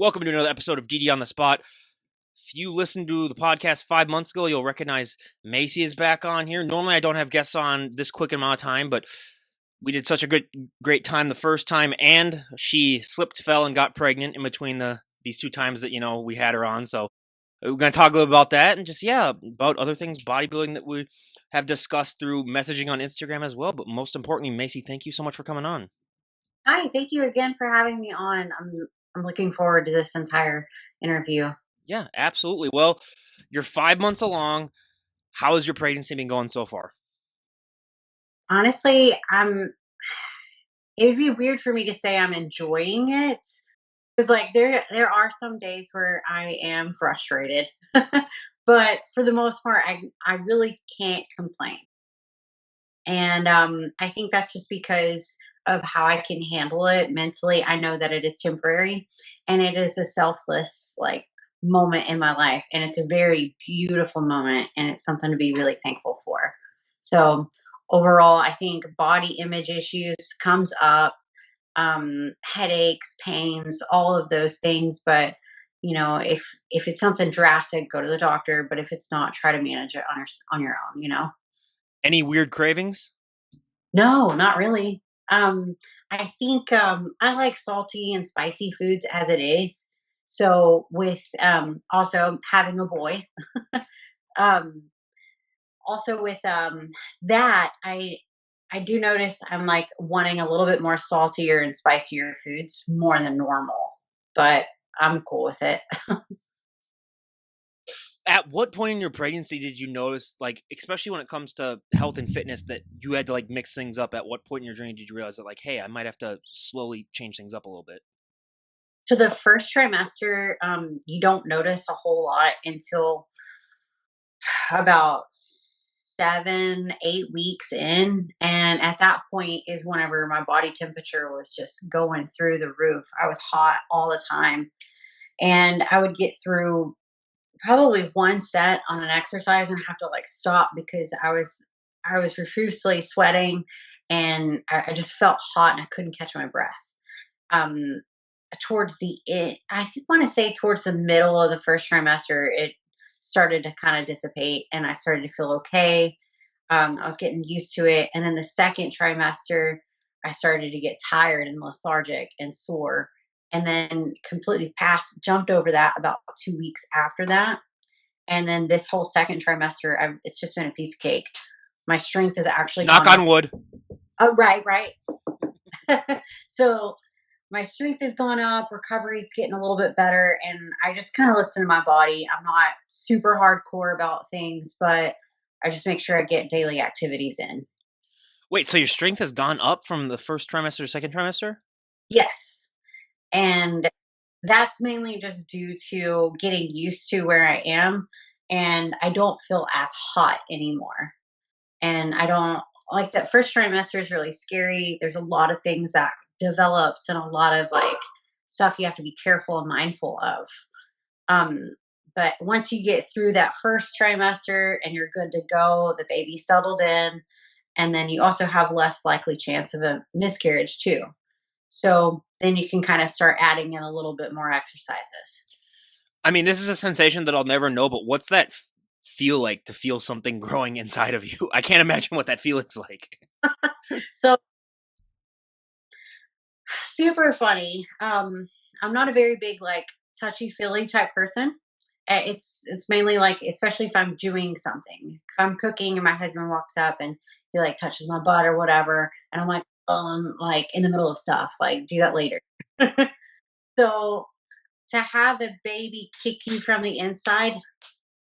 Welcome to another episode of DD on the Spot. If you listened to the podcast 5 months ago, you'll recognize Macy is back on here. Normally, I don't have guests on this quick amount of time, but we did such a great time the first time, and she slipped, fell, and got pregnant in between these two times that we had her on. So we're going to talk a little about that and just about other things, bodybuilding that we have discussed through messaging on Instagram as well. But most importantly, Macy, thank you so much for coming on. Hi, thank you again for having me on. I'm looking forward to this entire interview. Yeah, absolutely. Well, you're 5 months along. How has your pregnancy been going so far? Honestly, it'd be weird for me to say I'm enjoying it because there are some days where I am frustrated. But for the most part, I really can't complain. And I think that's just because of how I can handle it mentally. I know that it is temporary and it is a selfless moment in my life. And it's a very beautiful moment and it's something to be really thankful for. So overall, I think body image issues comes up, headaches, pains, all of those things. But if it's something drastic, go to the doctor. But if it's not, try to manage it on your own. Any weird cravings? No, not really. I think I like salty and spicy foods as it is. So with also having a boy, um, also with that, I do notice I'm like wanting a little bit more saltier and spicier foods more than normal, but I'm cool with it. At what point in your pregnancy did you notice, especially when it comes to health and fitness, that you had to mix things up? At what point in your journey did you realize that hey, I might have to slowly change things up a little bit? So the first trimester, you don't notice a whole lot until about 7, 8 weeks in. And at that point is whenever my body temperature was just going through the roof. I was hot all the time. And I would get through probably one set on an exercise and have to stop because I was profusely sweating and I just felt hot and I couldn't catch my breath. Um, Towards the end, want to say towards the middle of the first trimester, it started to kind of dissipate and I started to feel okay. I was getting used to it. And then the second trimester, I started to get tired and lethargic and sore. And then completely jumped over that about 2 weeks after that. And then this whole second trimester, it's just been a piece of cake. My strength has actually Knock gone on up. wood. Oh, right. So my strength has gone up, recovery's getting a little bit better, and I just kind of listen to my body. I'm not super hardcore about things, but I just make sure I get daily activities in. Wait, so your strength has gone up from the first trimester to second trimester? Yes. And that's mainly just due to getting used to where I am, and I don't feel as hot anymore. And I don't like that first trimester is really scary. There's a lot of things that develops and a lot of stuff you have to be careful and mindful of. Um, but once you get through that first trimester and you're good to go, the baby's settled in, and then you also have less likely chance of a miscarriage too. So then you can kind of start adding in a little bit more exercises. I mean, this is a sensation that I'll never know, but what's that feel like to feel something growing inside of you? I can't imagine what that feeling's like. So super funny. I'm not a very big touchy feely type person. It's mainly especially if I'm doing something. If I'm cooking and my husband walks up and he touches my butt or whatever, and I'm like, in the middle of stuff, do that later. So to have a baby kick you from the inside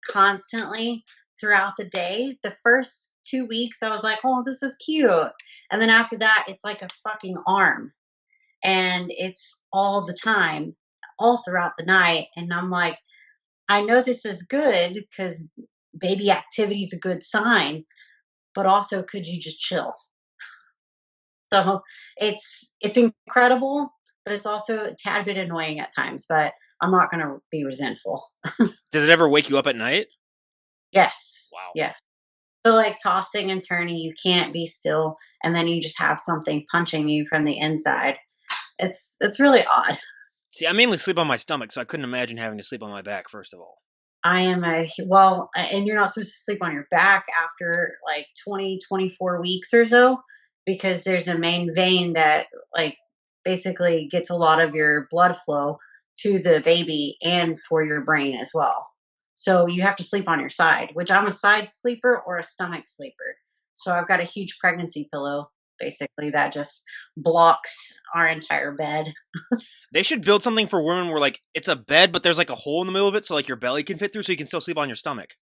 constantly throughout the day, the first 2 weeks I was like, oh, this is cute. And then after that, it's like a fucking arm. And it's all the time, all throughout the night. And I'm like, I know this is good because baby activity is a good sign, but also could you just chill? So it's incredible, but it's also a tad bit annoying at times, but I'm not going to be resentful. Does it ever wake you up at night? Yes. Wow. Yes. So tossing and turning, you can't be still. And then you just have something punching you from the inside. It's really odd. See, I mainly sleep on my stomach, so I couldn't imagine having to sleep on my back, first of all. I am well, and you're not supposed to sleep on your back after like 20, 24 weeks or so, because there's a main vein that like basically gets a lot of your blood flow to the baby and for your brain as well. So you have to sleep on your side, which I'm a side sleeper or a stomach sleeper. So I've got a huge pregnancy pillow basically that just blocks our entire bed. They should build something for women where like it's a bed, but there's like a hole in the middle of it, so like your belly can fit through, so you can still sleep on your stomach.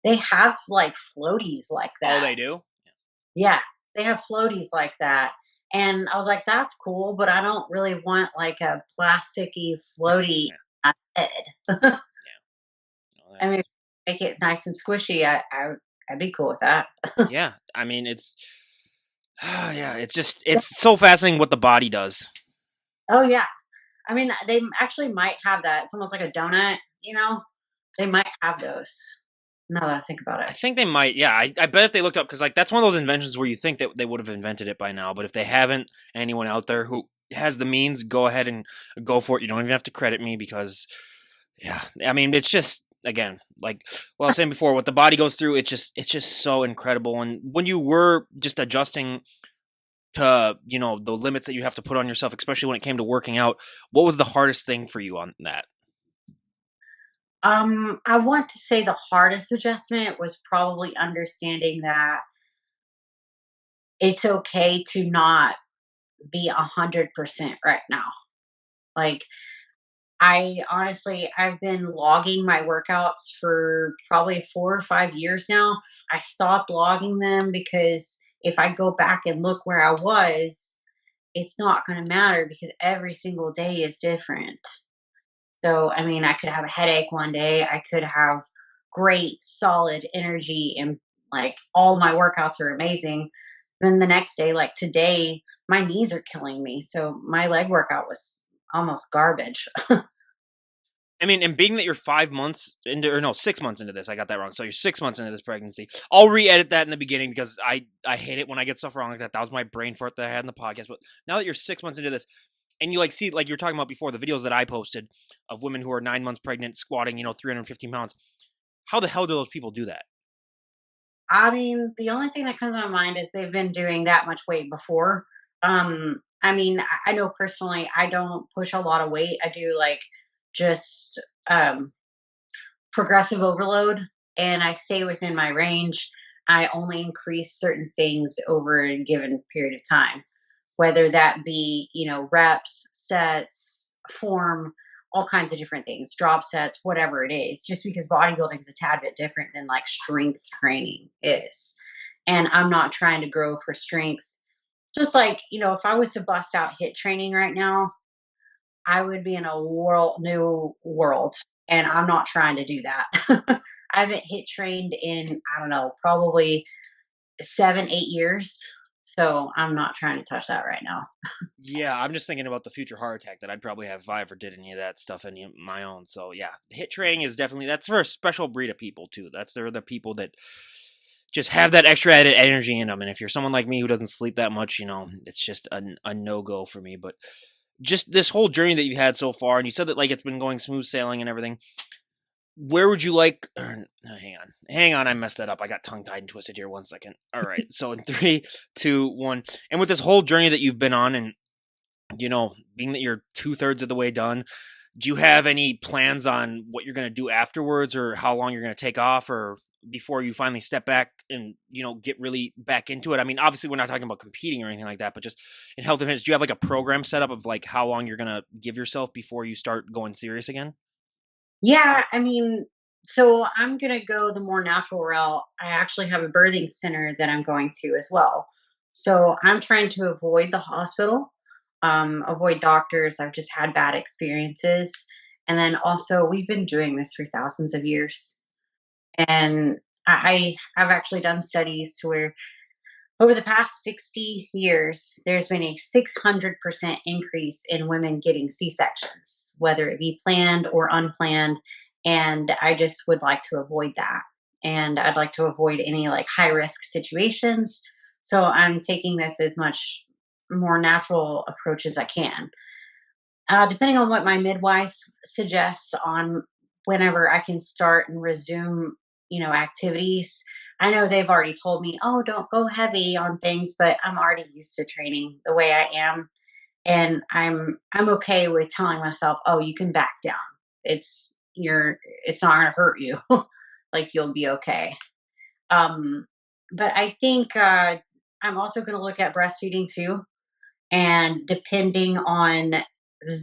They have like floaties like Oh, that. they do. Yeah, they have floaties like that. And I was like, that's cool, but I don't really want like a plasticky floaty Yeah, on my head. yeah. No, I mean, make it nice and squishy. I'd be cool with that. yeah. I mean, it's yeah. It's just it's so fascinating what the body does. Oh yeah. I mean, they actually might have that. It's almost like a donut, you know? They might have those. Now that I think about it. I think they might. Yeah, I bet if they looked up, because like that's one of those inventions where you think that they would have invented it by now, but if they haven't, anyone out there who has the means, go ahead and go for it. You don't even have to credit me because, yeah, I mean, it's just again like well I was saying before, what the body goes through. It's just so incredible. And when you were just adjusting to the limits that you have to put on yourself, especially when it came to working out, what was the hardest thing for you on that? I want to say the hardest adjustment was probably understanding that it's okay to not be 100% right now. Like, I've been logging my workouts for probably 4 or 5 years now. I stopped logging them because if I go back and look where I was, it's not going to matter because every single day is different. So, I mean, I could have a headache one day, I could have great solid energy and like all my workouts are amazing. Then the next day, like today, my knees are killing me. So my leg workout was almost garbage. I mean, and being that you're 5 months into, or no, 6 months into this, I got that wrong. So you're 6 months into this pregnancy. I'll re-edit that in the beginning because I hate it when I get stuff wrong like that. That was my brain fart that I had in the podcast. But now that you're 6 months into this, and you like see like you're talking about before the videos that I posted of women who are 9 months pregnant squatting 315 pounds. How the hell do those people do that? I mean, the only thing that comes to my mind is they've been doing that much weight before. I mean, I know personally, I don't push a lot of weight. I do like just um, progressive overload, and I stay within my range. I only increase certain things over a given period of time, whether that be, reps, sets, form, all kinds of different things, drop sets, whatever it is, just because bodybuilding is a tad bit different than like strength training is. And I'm not trying to grow for strength. Just like, if I was to bust out hit training right now, I would be in a new world. And I'm not trying to do that. I haven't hit trained in, I don't know, probably 7, 8 years. So I'm not trying to touch that right now. Yeah, I'm just thinking about the future heart attack that I'd probably have if I ever did any of that stuff any of my own. So yeah, hit training is definitely that's for a special breed of people too. They're the people that just have that extra added energy in them. And if you're someone like me who doesn't sleep that much, it's just a no go for me. But just this whole journey that you've had so far, and you said that like it's been going smooth sailing and everything. Where would you like? No, hang on, I messed that up. I got tongue tied and twisted here. 1 second. All right, so in three, two, one, and with this whole journey that you've been on, and being that you're 2/3 of the way done, do you have any plans on what you're going to do afterwards, or how long you're going to take off, or before you finally step back and get really back into it? I mean, obviously, we're not talking about competing or anything like that, but just in health and fitness, do you have like a program set up of like how long you're going to give yourself before you start going serious again? Yeah, I mean, so I'm going to go the more natural route. I actually have a birthing center that I'm going to as well. So I'm trying to avoid the hospital, avoid doctors. I've just had bad experiences. And then also, we've been doing this for thousands of years. And I have actually done studies to where over the past 60 years, there's been a 600% increase in women getting C sections, whether it be planned or unplanned. And I just would like to avoid that. And I'd like to avoid any like high risk situations. So I'm taking this as much more natural approach as I can. Depending on what my midwife suggests on whenever I can start and resume, activities. I know they've already told me, "Oh, don't go heavy on things," but I'm already used to training the way I am, and I'm okay with telling myself, "Oh, you can back down. It's not going to hurt you. Like you'll be okay." Um, but I think I'm also going to look at breastfeeding too, and depending on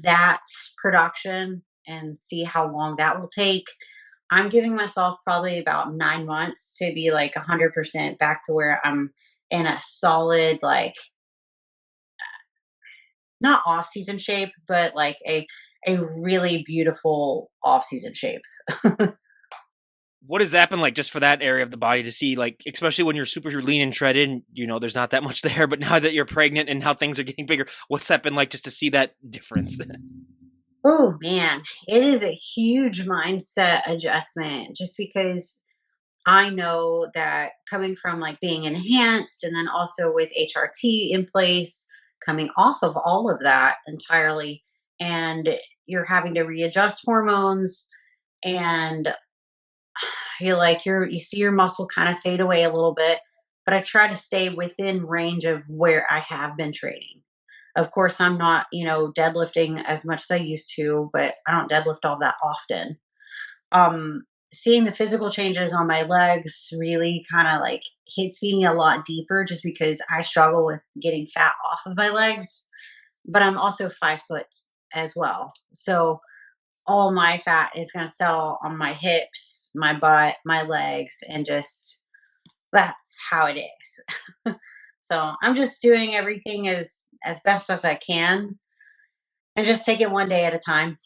that production and see how long that will take. I'm giving myself probably about 9 months to be like 100% back to where I'm in a solid, like, not off season shape, but like a really beautiful off season shape. What has that been like just for that area of the body to see, like, especially when you're super lean and shredded and, there's not that much there, but now that you're pregnant and how things are getting bigger, what's that been like just to see that difference? Oh man, it is a huge mindset adjustment just because I know that coming from like being enhanced and then also with HRT in place, coming off of all of that entirely, and you're having to readjust hormones, and you see your muscle kind of fade away a little bit, but I try to stay within range of where I have been training. Of course, I'm not, deadlifting as much as I used to, but I don't deadlift all that often. um Seeing the physical changes on my legs really kind of like hits me a lot deeper just because I struggle with getting fat off of my legs, but I'm also 5 foot as well, so all my fat is going to settle on my hips, my butt, my legs, and just that's how it is. So I'm just doing everything as best as I can and just take it one day at a time,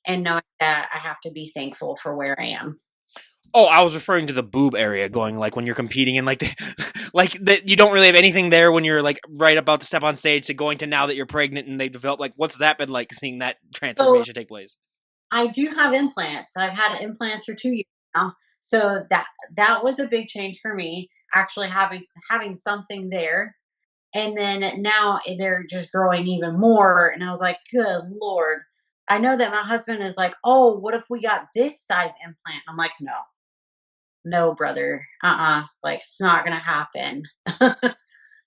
and knowing that I have to be thankful for where I am. Oh, I was referring to the boob area, going like when you're competing and like like that you don't really have anything there when you're like right about to step on stage to going to now that you're pregnant and they develop, like, what's that been like seeing that So transformation take place? I do have implants. I've had implants for 2 years now. So that was a big change for me, actually having something there. And then now they're just growing even more. And I was like, good Lord. I know that my husband is like, oh, what if we got this size implant? I'm like, no, no, brother. Like, it's not gonna happen.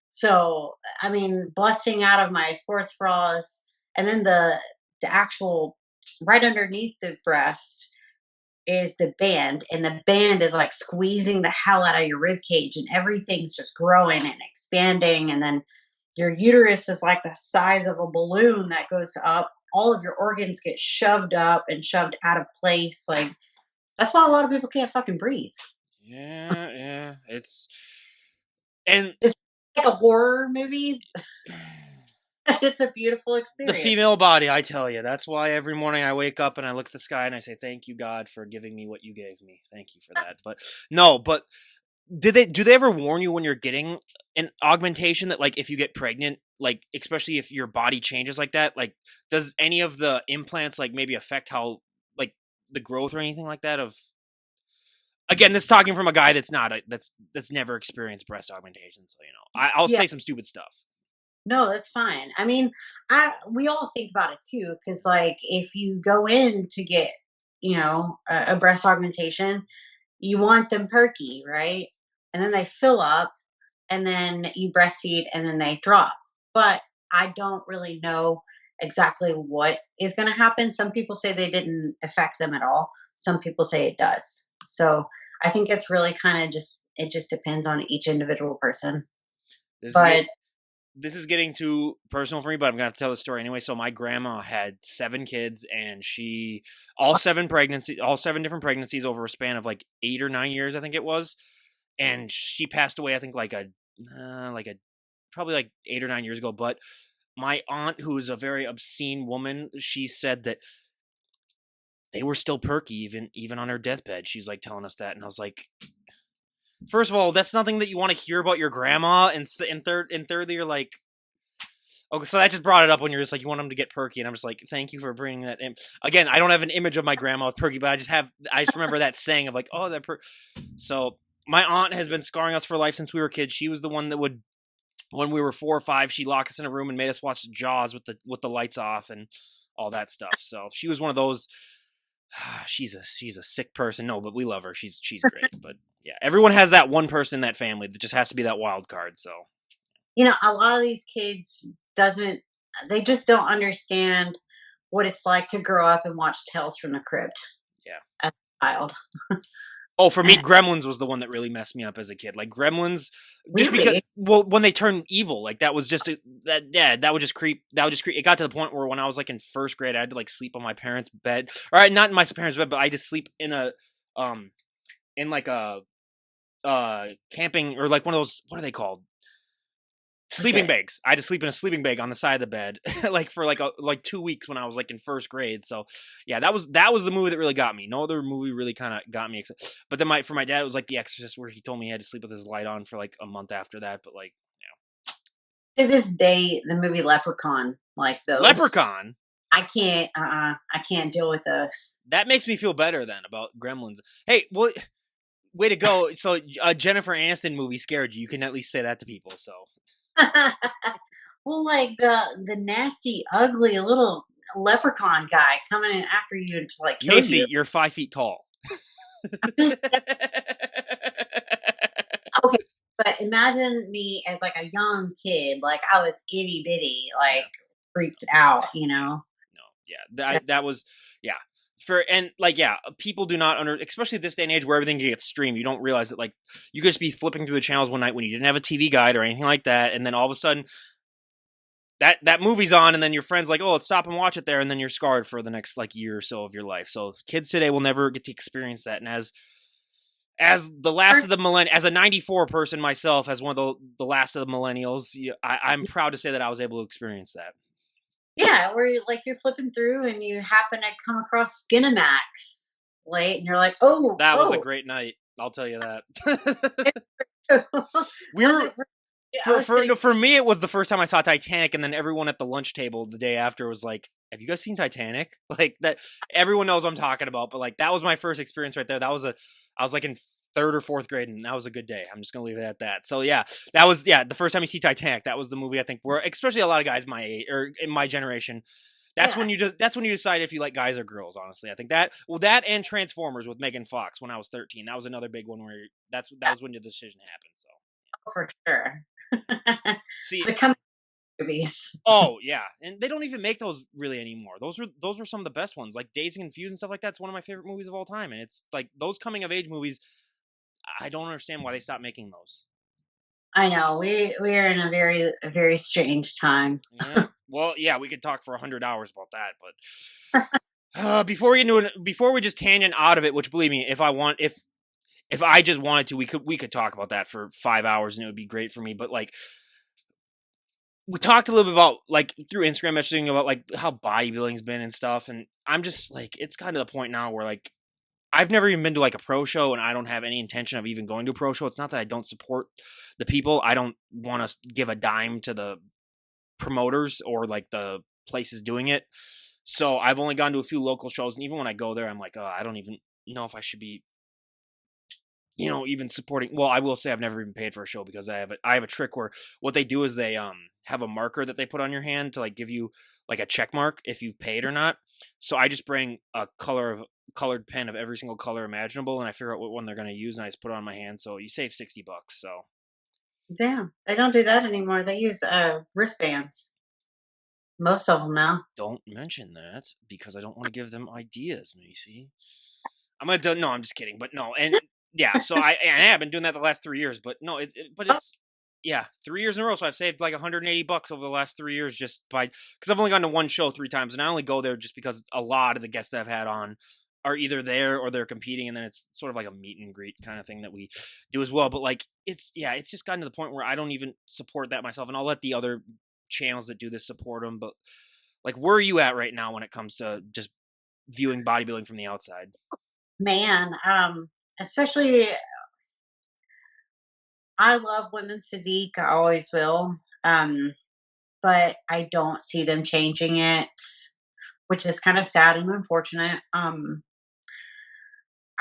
So I mean, busting out of my sports bras, and then the actual right underneath the breast is the band, and the band is like squeezing the hell out of your rib cage, and everything's just growing and expanding, and then your uterus is like the size of a balloon that goes up. All of your organs get shoved up and shoved out of place. Like, that's why a lot of people can't fucking breathe. Yeah, yeah, and It's like a horror movie. It's a beautiful the experience. female body, I tell you, that's why every morning I wake up and I look at the sky and I say, "Thank you, God, for giving me what you gave me. Thank you for that." But no, but do they ever warn you when you're getting an augmentation that, like, if you get pregnant, like, especially if your body changes like that, like, does any of the implants like maybe affect how, like, the growth or anything like that? Of again, this talking from a guy that's not that's never experienced breast augmentation, so I'll Yeah. say some stupid stuff. No, that's fine. I mean, I we all think about it too, because like if you go in to get, a breast augmentation, you want them perky, right? And then they fill up, and then you breastfeed, and then they drop. But I don't really know exactly what is going to happen. Some people say they didn't affect them at all. Some people say it does. So I think it's really kind of just depends on each individual person. This is get But this is getting too personal for me, but I'm gonna have to tell the story anyway. So my grandma had 7 kids, and she all 7 different pregnancies over a span of like 8 or 9 years, I think it was, and she passed away. I think like a probably like 8 or 9 years ago. But my aunt, who is a very obscene woman, she said that they were still perky even on her deathbed. She's like telling us that, and I was like, first of all, that's nothing that you want to hear about your grandma, and thirdly, you're like, okay, so that just brought it up when you're just like you want them to get perky, and I'm just like, thank you for bringing that in. Again, I don't have an image of my grandma with perky, but I just remember that saying of like, oh, So my aunt has been scarring us for life since we were kids. She was the one that would, when we were 4 or 5, she'd lock us in a room and made us watch Jaws with the lights off and all that stuff. So she was one of those. She's a sick person. No, but we love her. She's great. But yeah, everyone has that one person in that family that just has to be that wild card. So A lot of these kids doesn't they just don't understand what it's like to grow up and watch Tales from the Crypt yeah. as a child. Oh, for me, And Gremlins was the one that really messed me up as a kid. Like Gremlins, just because, really, well, when they turn evil, like that was just that would just creep. That would just creep. It got to the point where when I was like in first grade, I had to like sleep on my parents' bed, or not in my parents' bed, but I just sleep in a in like a camping, or like one of those, what are they called? Sleeping okay. bags. I had to sleep in a sleeping bag on the side of the bed, like for like 2 weeks when I was like in first grade. So yeah, that was the movie that really got me. No other movie really kind of got me. But then for my dad, it was like The Exorcist, where he told me he had to sleep with his light on for like a month after that. But like, To this day, the movie Leprechaun, like those, Leprechaun. I can't deal with those. That makes me feel better then about Gremlins. Hey, well, way to go. So Jennifer Aniston movie scared you. You can at least say that to people. So Well, like the nasty, ugly little leprechaun guy coming in after you to like kill you. Macy, you're 5 feet tall. I'm just okay, but imagine me as like a young kid, like I was itty bitty, like Yeah. freaked out. No, yeah, that was, yeah. For and like, yeah, people do not especially this day and age where everything gets streamed. You don't realize that like you could just be flipping through the channels one night when you didn't have a TV guide or anything like that, and then all of a sudden that movie's on, and then your friend's like, "Oh, let's stop and watch it there," and then you're scarred for the next like year or so of your life. So kids today will never get to experience that. And as the last of the millennial, as a '94 person myself, as one of the last of the millennials, I'm proud to say that I was able to experience that. Yeah, where you're flipping through and you happen to come across Skinamax late, and you're like, oh, That was a oh. great night. I'll tell you that. we Was were it? I was sitting. for me, it was the first time I saw Titanic, and then everyone at the lunch table the day after was like, "Have you guys seen Titanic?" Like that. Everyone knows what I'm talking about, but like that was my first experience right there. I was like in third or fourth grade, and that was a good day. I'm just gonna leave it at that. So yeah, that was the first time you see Titanic. That was the movie I think where, especially a lot of guys my age or in my generation. Yeah, That's when you decide if you like guys or girls. Honestly, I think that and Transformers with Megan Fox when I was 13. That was another big one where that yeah, was when the decision happened. So for sure. see, The coming movies. oh yeah, and they don't even make those really anymore. Those were some of the best ones, like Dazed and Confused and stuff like that. It's one of my favorite movies of all time, and it's like those coming of age movies. I don't understand why they stopped making those. I know we are in a very strange time. Yeah. Well, yeah, we could talk for 100 hours about that, but before we just tangent out of it, which believe me, if I just wanted to, we could talk about that for 5 hours and it would be great for me. But like we talked a little bit about like through Instagram messaging about like how bodybuilding's been and stuff, and I'm just like it's kind of the point now where like I've never even been to like a pro show, and I don't have any intention of even going to a pro show. It's not that I don't support the people. I don't want to give a dime to the promoters or like the places doing it. So I've only gone to a few local shows, and even when I go there, I'm like, oh, I don't even know if I should be, even supporting. Well, I will say I've never even paid for a show because I have a trick where what they do is they have a marker that they put on your hand to like give you like a check mark if you've paid or not. So I just bring a colored pen of every single color imaginable, and I figure out what one they're going to use, and I just put it on my hand. So you save $60. So Damn, they don't do that anymore. They use wristbands. Most of them now. don't mention that because I don't want to give them ideas, Macy. I'm gonna do, no, I'm just kidding, but no, and yeah, so I have been doing that the last 3 years, but no, but Oh, it's 3 years in a row, so I've saved like $180 over the last 3 years just by because I've only gone to one show 3 times, and I only go there just because a lot of the guests that I've had on are either there or they're competing, and then it's sort of like a meet and greet kind of thing that we do as well. But like it's just gotten to the point where I don't even support that myself, and I'll let the other channels that do this support them. But like, where are you at right now when it comes to just viewing bodybuilding from the outside? man, especially I love women's physique. I always will. But I don't see them changing it, which is kind of sad and unfortunate.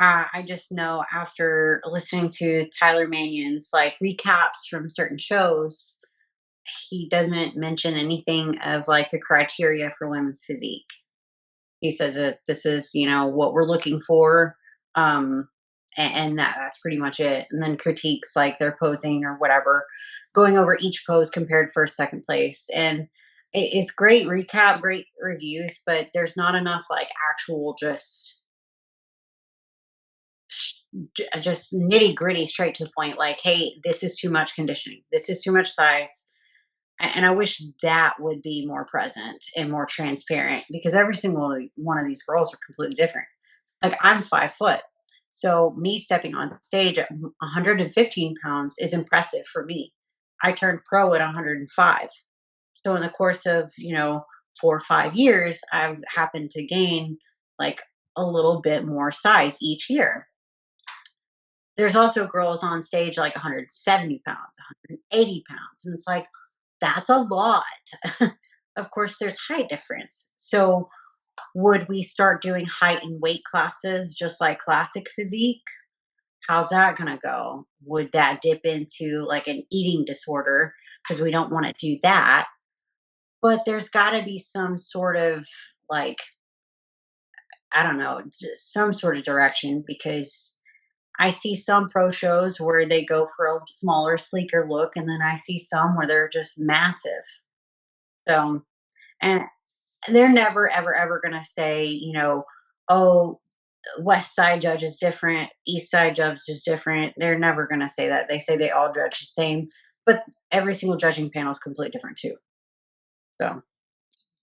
I just know after listening to Tyler Mannion's like recaps from certain shows, he doesn't mention anything of like the criteria for women's physique. He said that this is, what we're looking for. Um, and that's pretty much it. And then critiques like their posing or whatever, going over each pose compared first, second place. And it's great recap, great reviews, but there's not enough like actual just nitty gritty straight to the point. Like, hey, this is too much conditioning. This is too much size. And I wish that would be more present and more transparent because every single one of these girls are completely different. Like I'm 5 foot. So me stepping on stage at 115 pounds is impressive for me. I turned pro at 105. So in the course of, 4 or 5 years, I've happened to gain like a little bit more size each year. There's also girls on stage like 170 pounds, 180 pounds. And it's like, that's a lot. Of course, there's height difference. So would we start doing height and weight classes just like classic physique? How's that going to go? Would that dip into like an eating disorder? Because we don't want to do that. But there's got to be some sort of like, I don't know, just some sort of direction because I see some pro shows where they go for a smaller, sleeker look, and then I see some where they're just massive. So, and they're never, ever, ever going to say, oh, West Side judge is different, East Side judge is different. They're never going to say that. They say they all judge the same, but every single judging panel is completely different too. So,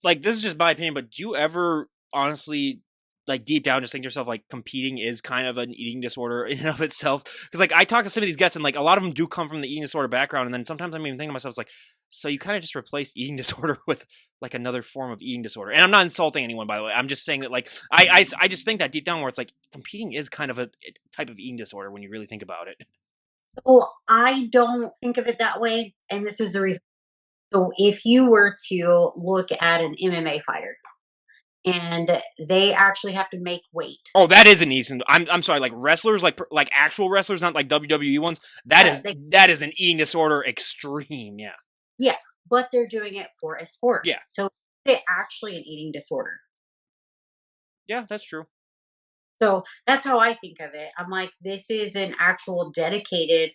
Like, this is just my opinion, but do you ever honestly, like, deep down just think to yourself, like, competing is kind of an eating disorder in and of itself? Because, like, I talk to some of these guests, and, like, a lot of them do come from the eating disorder background, and then sometimes I'm even thinking to myself, it's like, so you kind of just replaced eating disorder with, like, another form of eating disorder. And I'm not insulting anyone, by the way. I'm just saying that, like, I just think that deep down where it's like, competing is kind of a type of eating disorder when you really think about it. so I don't think of it that way. And this is the reason. So, if you were to look at an MMA fighter and they actually have to make weight, Oh, that is an eating. I'm sorry, like wrestlers, like actual wrestlers, not like WWE ones. That yeah, is that is an eating disorder extreme. Yeah, yeah, but they're doing it for a sport. yeah, So, it's actually an eating disorder. yeah. That's true. So that's how I think of it. I'm like, this is an actual dedicated,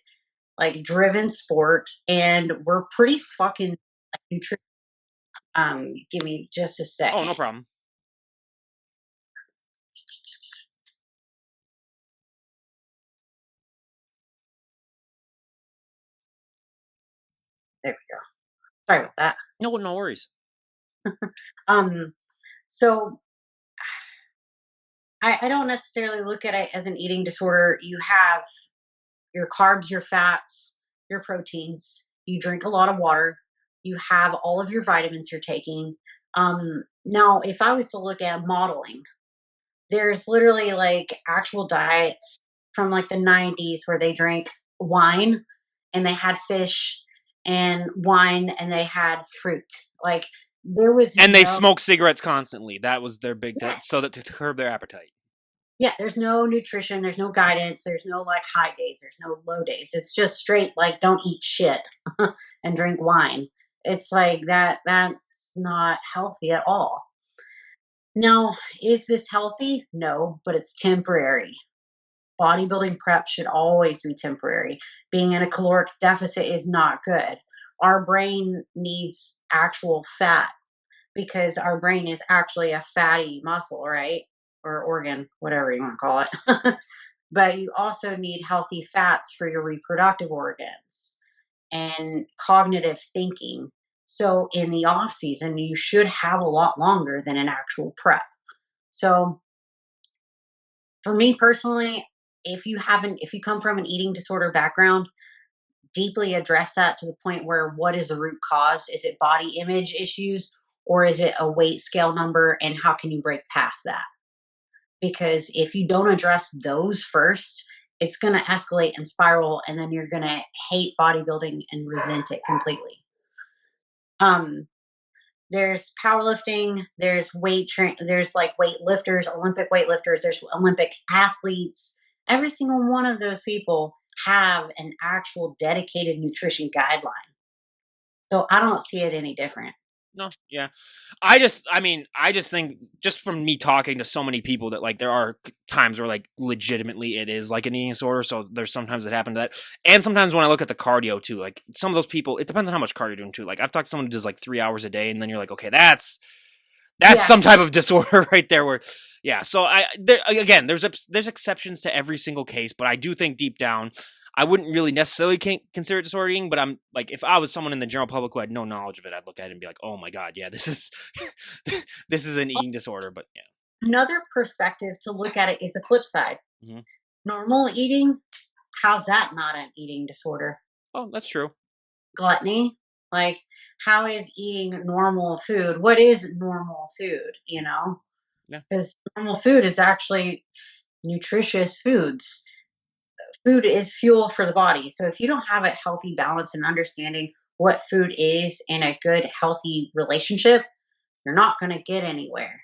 like driven sport, and we're pretty fucking like, give me just a Oh, no second. problem. There we go. Sorry about that. No, no worries. Um, so I don't necessarily look at it as an eating disorder. You have your carbs, your fats, your proteins. You drink a lot of water. You have all of your vitamins you're taking. Now, if I was to look at modeling, there's literally like actual diets from like the 90s where they drank wine and they had fish and wine and they had fruit. Like there was And they no, smoke cigarettes constantly. That was their big yeah, so that to curb their appetite. yeah, there's no nutrition, there's no guidance, there's no like high days, there's no low days. It's just straight like don't eat shit and drink wine. It's like that's not healthy at all. Now, is this healthy? No, but it's temporary. Bodybuilding prep should always be temporary. Being in a caloric deficit is not good. Our brain needs actual fat because our brain is actually a fatty muscle, right? Or organ, whatever you want to call it. But you also need healthy fats for your reproductive organs and cognitive thinking. So in the off season, you should have a lot longer than an actual prep. So for me personally, if you come from an eating disorder background, deeply address that to the point where what is the root cause? Is it body image issues or is it a weight scale number and how can you break past that? Because if you don't address those first, it's going to escalate and spiral and then you're going to hate bodybuilding and resent it completely. Um there's powerlifting, there's there's like weightlifters, Olympic weightlifters, there's Olympic athletes. Every single one of those people have an actual dedicated nutrition guideline. So I don't see it any different. No, yeah. I mean, I just think, just from me talking to so many people, that like there are times where like legitimately it is like an eating disorder. So there's sometimes that happen to that, and sometimes when I look at the cardio too, like some of those people, it depends on how much cardio you're doing too. Like I've talked to someone who does like 3 hours a day, and then you're like, okay, that's Yeah. some type of disorder right there. Where, yeah. So again, there's exceptions to every single case, but I do think deep down, I wouldn't really necessarily consider it disorder eating, but I'm like, if I was someone in the general public who had no knowledge of it, I'd look at it and be like, oh my god, yeah, this is this is an eating disorder. But yeah. Another perspective to look at it is the flip side. Hmm. Normal eating, how's that not an eating disorder? Oh, that's true. Gluttony, like, how is eating normal food? What is normal food? Yeah. Because normal food is actually nutritious foods. Food is fuel for the body. So if you don't have a healthy balance and understanding what food is in a good, healthy relationship, you're not going to get anywhere.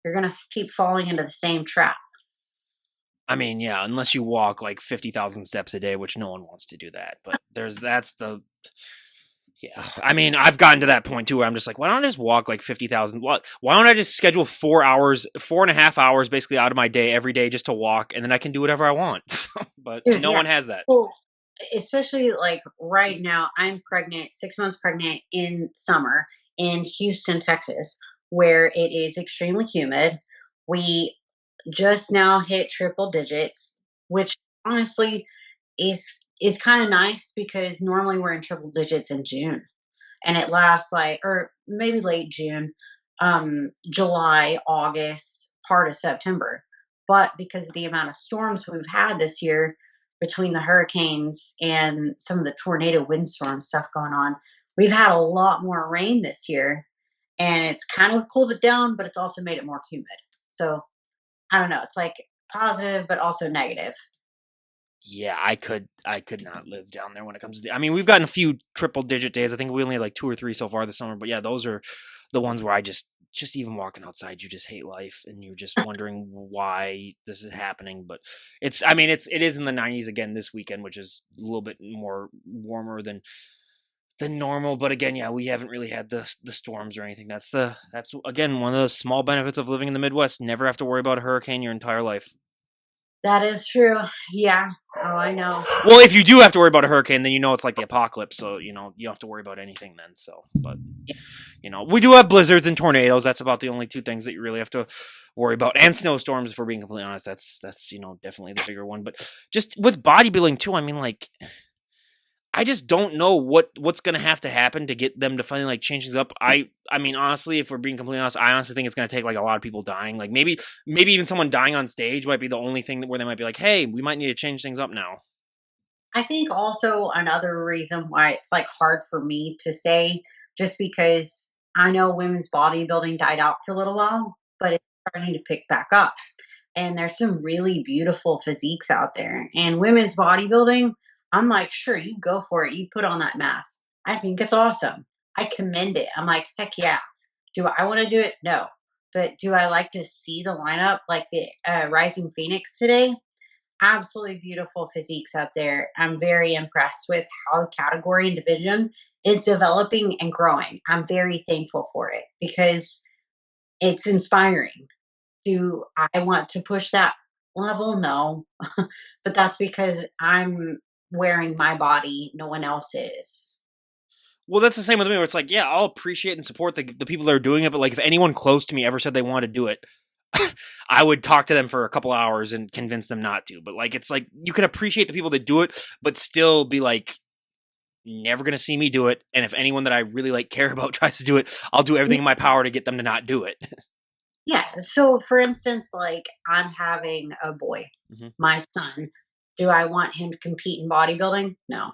You're going to keep falling into the same trap. I mean, yeah, unless you walk like 50,000 steps a day, which no one wants to do that. But that's the, yeah. I mean, I've gotten to that point too where I'm just like, why don't I just walk like 50,000? Why don't I just schedule 4 hours, 4.5 hours basically out of my day every day just to walk, and then I can do whatever I want. But Dude, no yeah. one has that. Well, especially like right now, I'm pregnant, 6 months pregnant in summer in Houston, Texas, where it is extremely humid. We just now hit triple digits, which honestly is kind of nice because normally we're in triple digits in June and it lasts like, or maybe late June, July, August, part of September. But because of the amount of storms we've had this year, between the hurricanes and some of the tornado windstorm stuff going on, we've had a lot more rain this year. And it's kind of cooled it down, but it's also made it more humid. So I don't know. It's like positive, but also negative. Yeah, I could not live down there when it comes to I mean, we've gotten a few triple digit days. I think we only had like two or three so far this summer, but yeah, those are the ones where I just even walking outside, you just hate life and you're just wondering why this is happening. But I mean, it is in the 90s again this weekend, which is a little bit more warmer than normal. But again, yeah, we haven't really had the storms or anything. That's again one of the small benefits of living in the Midwest. Never have to worry about a hurricane your entire life. That is true. Yeah. Oh, I know. Well, if you do have to worry about a hurricane, then you know it's like the apocalypse, so you know you don't have to worry about anything then. So, but we do have blizzards and tornadoes. That's about the only two things that you really have to worry about, and snowstorms. If we're being completely honest, that's definitely the bigger one. But just with bodybuilding too, I mean, like, I just don't know what's gonna have to happen to get them to finally like change things up. I mean, honestly, if we're being completely honest, I honestly think it's gonna take like a lot of people dying. Like maybe even someone dying on stage might be the only thing where they might be like, hey, we might need to change things up now. I think also another reason why it's like hard for me to say, just because I know women's bodybuilding died out for a little while, but it's starting to pick back up. And there's some really beautiful physiques out there. And women's bodybuilding, I'm like, sure, you go for it. You put on that mass. I think it's awesome. I commend it. I'm like, heck yeah. Do I want to do it? No. But do I like to see the lineup like the Rising Phoenix today? Absolutely beautiful physiques out there. I'm very impressed with how the category and division is developing and growing. I'm very thankful for it because it's inspiring. Do I want to push that level? No. But that's because I'm wearing my body, no one else is. Well, that's the same with me. Where it's like, yeah, I'll appreciate and support the people that are doing it, but like, if anyone close to me ever said they wanted to do it, I would talk to them for a couple hours and convince them not to. But like, it's like you can appreciate the people that do it, but still be like, never gonna see me do it. And if anyone that I really like care about tries to do it, I'll do everything in my power to get them to not do it. Yeah. So, for instance, like I'm having a boy, Mhm. my son. Do I want him to compete in bodybuilding? No,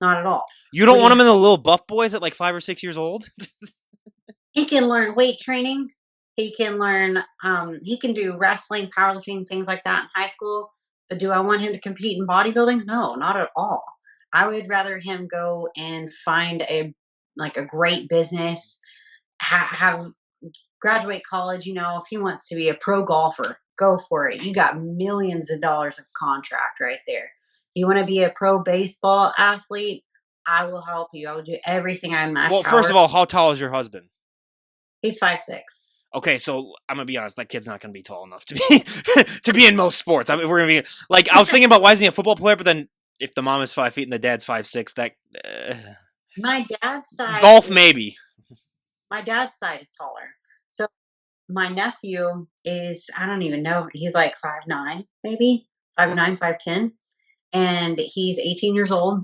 not at all. You don't Would want he them in the little buff boys at like 5 or 6 years old. He can learn weight training. He can learn, he can do wrestling, powerlifting, things like that in high school. But do I want him to compete in bodybuilding? No, not at all. I would rather him go and find a great business, have graduate college. If he wants to be a pro golfer, go for it. You got millions of dollars of contract right there. You want to be a pro baseball athlete? I will help you. I will do everything in my Well, first power. of all, how tall is your husband? He's 5'6". Okay, so I'm gonna be honest. That kid's not gonna be tall enough to be to be in most sports. I mean, we're gonna be like, I was thinking about why isn't he a football player? But then if the mom is 5 feet and the dad's 5'6", that uh, My dad's side golf is maybe. my dad's side is taller. So my nephew is, I don't even know, he's like 5'9", maybe 5'9", 5'10", and he's 18 years old.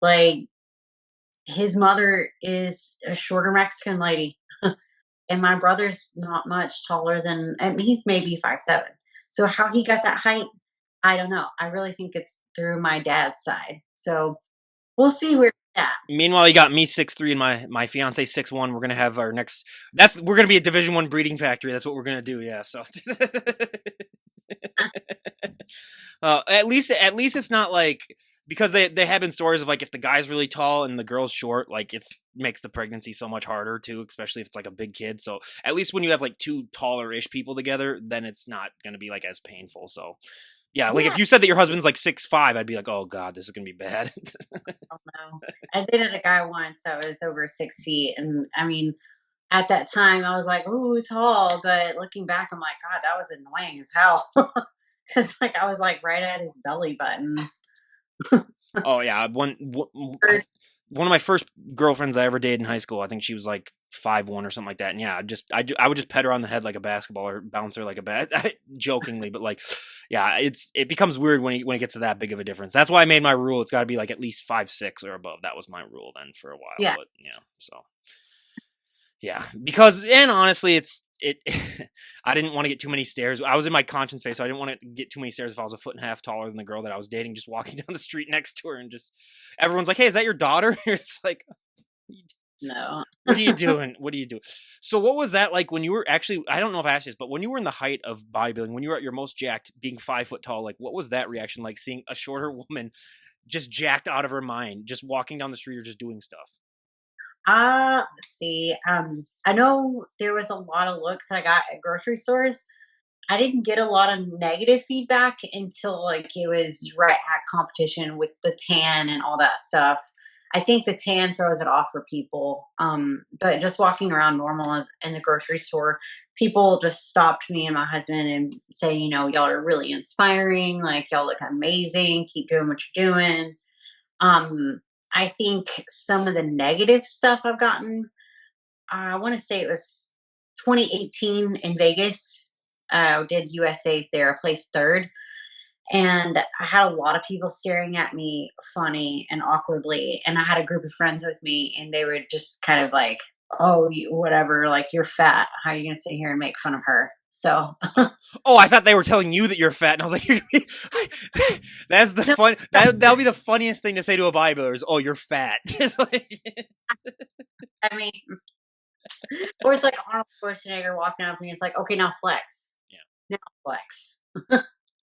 Like, his mother is a shorter Mexican lady, and my brother's not much taller than, I mean, he's maybe 5'7". So how he got that height, I don't know. I really think it's through my dad's side. So we'll see where it's at. Meanwhile, you got me 6'3" and my fiance 6'1". We're gonna have our next. We're gonna be a Division 1 breeding factory. That's what we're gonna do. Yeah. So at least it's not like, because they have been stories of like if the guy's really tall and the girl's short, like it's makes the pregnancy so much harder too, especially if it's like a big kid. So at least when you have like two taller-ish people together, then it's not gonna be like as painful. So yeah, like Yeah, if you said that your husband's like 6'5", I'd be like, oh god, this is gonna be bad. I don't know. I dated a guy once that was over 6 feet, and I mean, at that time, I was like, "Ooh, tall," but looking back, I'm like, "God, that was annoying as hell." Because like I was like right at his belly button. Oh yeah, one of my first girlfriends I ever dated in high school, I think she was like 5'1" or something like that. And yeah, I would just pet her on the head like a basketball or bounce her like a bat, jokingly, but like, yeah, it becomes weird when it gets to that big of a difference. That's why I made my rule. It's got to be like at least 5'6" or above. That was my rule then for a while. Yeah, But yeah, so yeah, because and honestly, it. I didn't want to get too many stares. I was in my conscience phase, so I didn't want to get too many stares if I was a foot and a half taller than the girl that I was dating, just walking down the street next to her, and just everyone's like, "Hey, is that your daughter?" It's like, no. what are you doing? What are you doing? So, what was that like when you were actually? I don't know if I asked this, but when you were in the height of bodybuilding, when you were at your most jacked, being 5 foot tall, like what was that reaction like? Seeing a shorter woman just jacked out of her mind, just walking down the street or just doing stuff. Let's see. I know there was a lot of looks that I got at grocery stores. I didn't get a lot of negative feedback until like it was right at competition with the tan and all that stuff. I think the tan throws it off for people. But just walking around normal as in the grocery store, people just stopped me and my husband and say, y'all are really inspiring. Like y'all look amazing. Keep doing what you're doing. Um, I think some of the negative stuff I've gotten, I want to say it was 2018 in Vegas. I did USA's there. I placed third. And I had a lot of people staring at me funny and awkwardly. And I had a group of friends with me, and they were just kind of like, oh, whatever, like you're fat. How are you going to sit here and make fun of her? So, Oh, I thought they were telling you that you're fat, and I was like, "That's the no, fun. That'll be the funniest thing to say to a bodybuilder is, oh, you're fat.' Just like, I mean, or it's like Arnold Schwarzenegger walking up and he's like, okay, now flex. yeah. Now flex.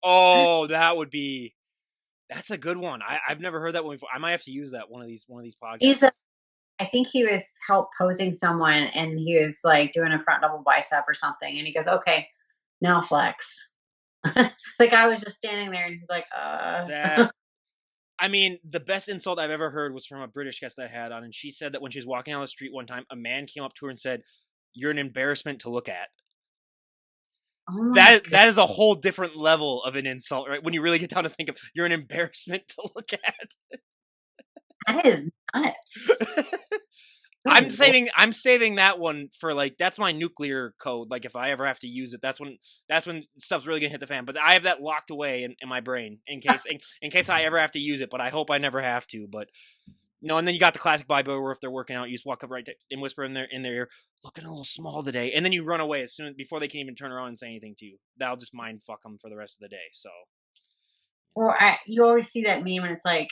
Oh, that's a good one. I've never heard that one before. I might have to use that one of these He's podcasts. I think he was help posing someone and he was like doing a front double bicep or something. And he goes, okay, now flex. The guy was just standing there and he's like, That I mean, the best insult I've ever heard was from a British guest that I had on, and she said that when she was walking down the street one time, a man came up to her and said, "You're an embarrassment to look at." oh my God, That is a whole different level of an insult, right? When you really get down to think of, you're an embarrassment to look at. that is nuts. Good Lord. I'm saving that one for like that's my nuclear code. Like if I ever have to use it, that's when stuff's really gonna hit the fan. But I have that locked away in my brain in case I ever have to use it. But I hope I never have to. But no, and then you got the classic bodybuilder where if they're working out, you just walk up right and whisper in their ear, looking a little small today, and then you run away as soon before they can even turn around and say anything to you. That'll just mind fuck them for the rest of the day. So Or you always see that meme and it's like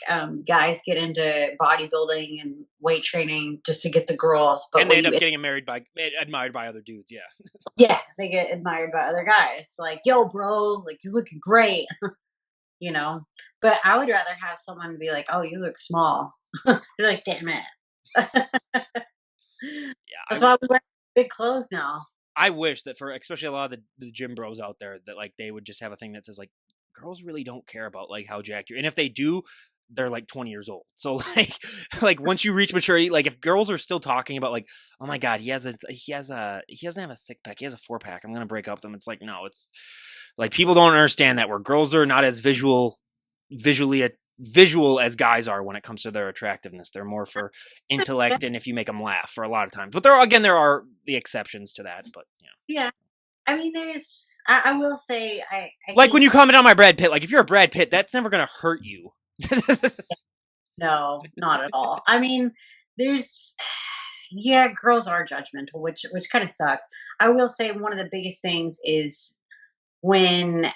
guys get into bodybuilding and weight training just to get the girls. But and they when end up you, getting admired by other dudes. Yeah. yeah, they get admired by other guys. Like, yo, bro, like you're looking great. you know. But I would rather have someone be like, "Oh, you look small." You're like, "Damn it." Yeah, That's why we wear big clothes now. I wish that for especially a lot of the gym bros out there that like they would just have a thing that says like girls really don't care about like how jacked you're, and if they do, they're like 20 years old. So like once you reach maturity, like if girls are still talking about like, oh my god, he doesn't have a six pack, he has a 4 pack, I'm gonna break up with him. It's like, no, it's like people don't understand that where girls are not as visually visual as guys are when it comes to their attractiveness. They're more for intellect and if you make them laugh for a lot of times. But there are the exceptions to that. But Yeah. I mean, I will say, I like when think, you comment on my Brad Pitt, like if you're a Brad Pitt, that's never gonna hurt you. no, not at all. I mean, there's, yeah, girls are judgmental, which kind of sucks. I will say one of the biggest things is when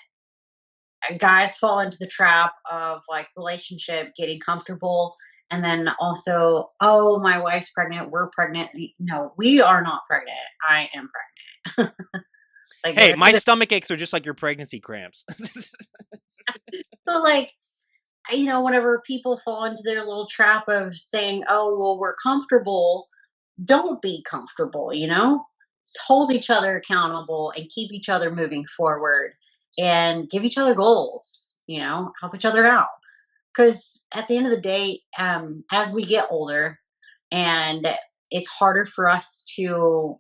guys fall into the trap of like relationship, getting comfortable, and then also, oh, my wife's pregnant, we're pregnant. No, we are not pregnant. I am pregnant. Like, Hey, whatever. my stomach aches are just like your pregnancy cramps. So, like, whenever people fall into their little trap of saying, oh, well, we're comfortable, don't be comfortable, hold each other accountable and keep each other moving forward and give each other goals, help each other out. Because at the end of the day, as we get older and it's harder for us to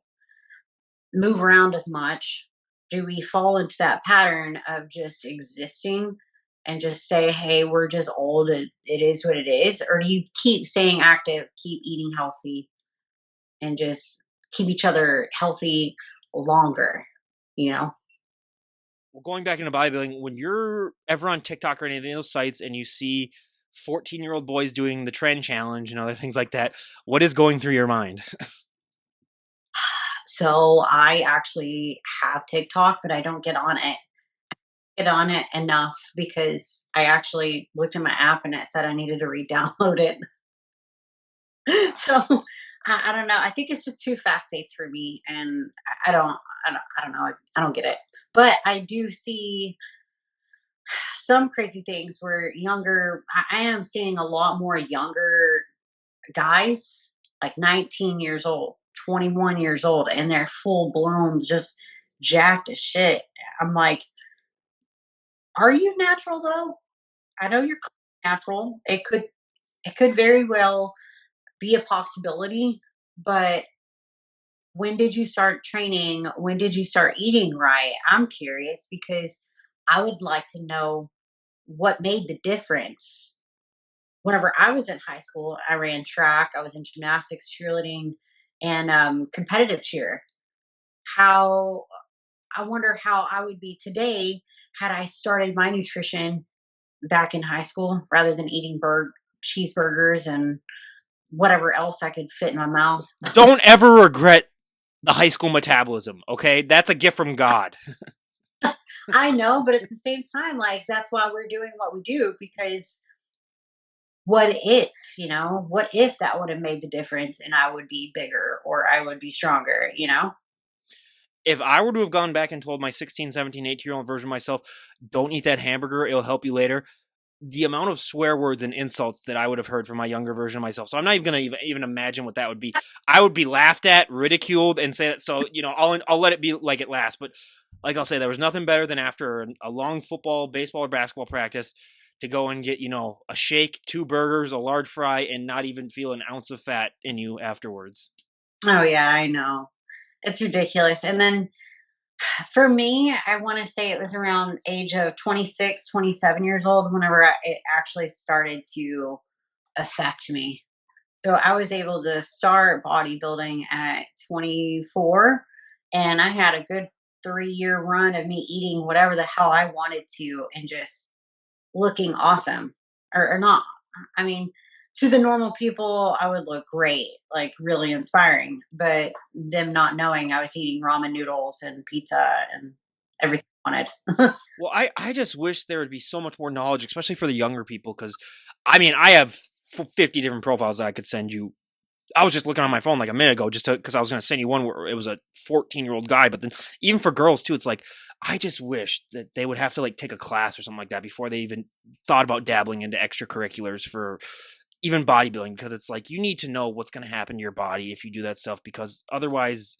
move around as much, do we fall into that pattern of just existing and just say, hey, we're just old, it is what it is? Or do you keep staying active, keep eating healthy, and just keep each other healthy longer, you know? Well, going back into bodybuilding, when you're ever on TikTok or any of those sites and you see 14-year-old boys doing the trend challenge and other things like that, what is going through your mind? So I actually have TikTok, but I don't get on it enough because I actually looked at my app and it said I needed to re-download it. So I don't know. I think it's just too fast paced for me, and I don't know. I don't get it. But I do see some crazy things where I am seeing a lot more younger guys, like 19 years old, 21 years old, and they're full blown, just jacked as shit. I'm like, are you natural though? I know you're natural. It could very well be a possibility, but when did you start training? When did you start eating right? I'm curious because I would like to know what made the difference. Whenever I was in high school, I ran track, I was in gymnastics, cheerleading, and competitive cheer. How I wonder how I would be today had I started my nutrition back in high school rather than eating cheeseburgers and whatever else I could fit in my mouth. Don't ever regret the high school metabolism, okay? That's a gift from God. I know, but at the same time, like, that's why we're doing what we do, because what if that would have made the difference and I would be bigger or I would be stronger? If I were to have gone back and told my 16, 17, 18-year-old version of myself, don't eat that hamburger, it'll help you later, the amount of swear words and insults that I would have heard from my younger version of myself. So I'm not even going to even imagine what that would be. I would be laughed at, ridiculed, and say that. So, I'll let it be like it lasts. But like I'll say, there was nothing better than after a long football, baseball, or basketball practice to go and get, a shake, 2 burgers, a large fry, and not even feel an ounce of fat in you afterwards. Oh yeah, I know. It's ridiculous. And then for me, I want to say it was around age of 26, 27 years old whenever it actually started to affect me. So I was able to start bodybuilding at 24, and I had a good 3-year run of me eating whatever the hell I wanted to and just looking awesome. Or not. I mean, to the normal people, I would look great, like really inspiring. But them not knowing I was eating ramen noodles and pizza and everything I wanted. Well, I just wish there would be so much more knowledge, especially for the younger people, because I mean, I have 50 different profiles that I could send you. I was just looking on my phone like a minute ago just because I was going to send you one where it was a 14-year-old guy. But then even for girls too, it's like, I just wish that they would have to like take a class or something like that before they even thought about dabbling into extracurriculars for even bodybuilding, because it's like you need to know what's going to happen to your body if you do that stuff, because otherwise